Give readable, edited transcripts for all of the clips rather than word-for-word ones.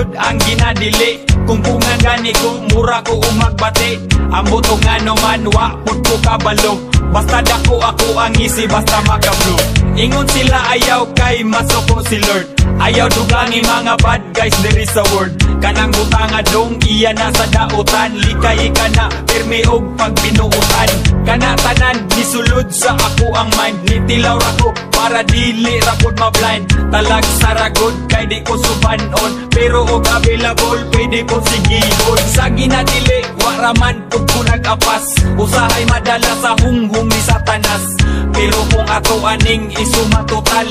sulod ang ginadili. Kung pungan gani ko, mura ko umagbati. Ang butong ano man, wapod ko kabalo. Basta dako ako ang isi, basta makablo. Ingon sila ayaw kay masoko si Lord. Ayaw dugangi mga bad guys, there is a word. Kanang butanga dong, iya na sa dautan. Likay ka na, pirmi og pagbinuutan. Kana tanan, nisulod sa ako ang mind. Nitilaw rako, para dili rapod ma-blind. Talag saragod, kay di ko subanon. Pero og available, pwede ko sigihon. Sa ginadili, waraman pud ko nag-apas. Usahay madala sa hunghung ni Satanas. Pero kung ako aning isumatotal,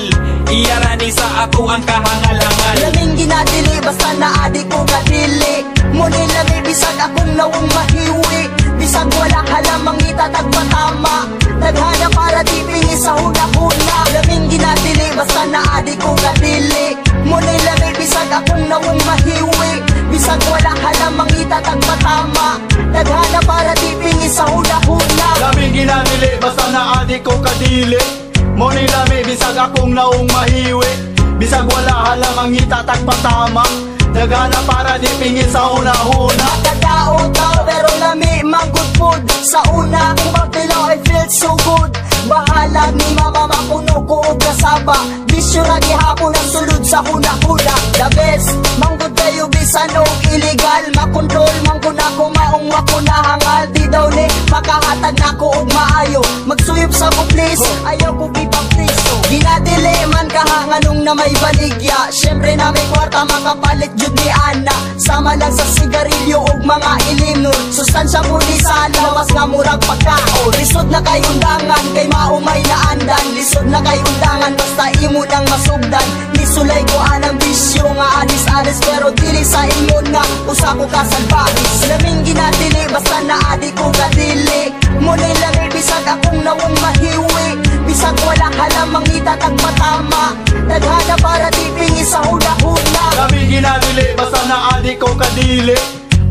iyarani sa ako ang kahangalangan. Laming ginadili, basta naadi ko kadili. Muni lami, bisag akong nawang mahiwi. Bisag wala halamang itatagpatama. Naghana para di pingi sa huna-huna. Laming ginadili, basta naadi ko kadili. Muni lami, bisag akong nawang mahiwi. Bisag wala halamang itatagpatama. Naghana para di pingi sa huna-huna. Laming ginadili, basta naadi ko kadili. Muni lami, bisag akong naong mahiwi. Bisag wala halamang itatagpatama. Nagana para di pingin sa una-una. Nakadao-tao pero lami mang good food. Sa una kung magdilaw I feel so good. Bahala ni mama makuno ko og kasaba. Bisyo na gihapon ang sulod sa huna-huna. The best, manggod kayo bisan og illegal. Makontrol manggod ako maong wako nahangal. Di daw ni makahatag nako og maayo. Magsuyop sa ko please, ayaw ko gipaptiso. Ginadili man kahanganong na may baligya. Siyempre na may kwarta makapalit jud ni Ana. Sama lang sa sigarilyo og mga ilinod. Sustansya mo ni sa lawas nga murag pagkaon. Lisod na kay undangan kay maumay na andan. Lisod na kay undangan basta imo nang masugdan. Nisulay ko anang bisyo nga anis-anis pero dili sa imo nga usa ko kasalbahis. Laming ginadili basta naadi ko kadili. Muni lami bisag akong nawang mahiwi. Bisag wala halamang itatagpatama. Naghana para di pingi sa huna-huna. Laming ginadili, basta naadi ko kadili.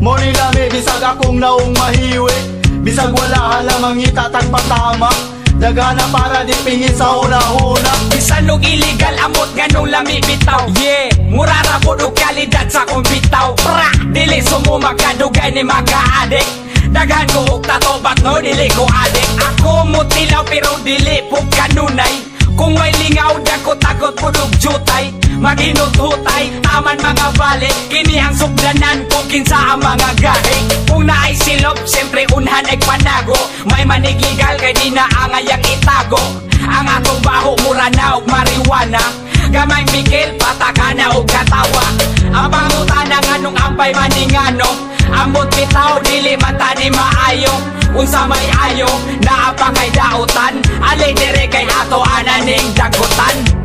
Muni lami, bisag akong naong mahiwi. Bisag wala halamang itatagpatama. Dagana para di pingi sa una-una. Bisan og illegal amot ganong lami bitaw. Yeah, murara po og kalidad sa kong bitaw. Pra, dili sumo makadugay ni maka-adik. Daghan ko og tato but no dili ko adik. Ako mo tilaw pero dili po kanunay. Kung may lingaw dako takot po og jutay. Maginututay, taman mga bali. Kini ang sugdanan ko kinsa ang mga gahi. Kung naay silop, siyempre unhan ay panago. May manigigal kay di na angayang itago. Ang atong baho mura na og marijuana. Gamay mikil, patakana og katawa. Ang pangutana nga nung ampay maningano. Amot bitaw, dili mata ni maayo. Unsa may ayo, naapangay dautan. Alay dire kay ato ananing dagutan.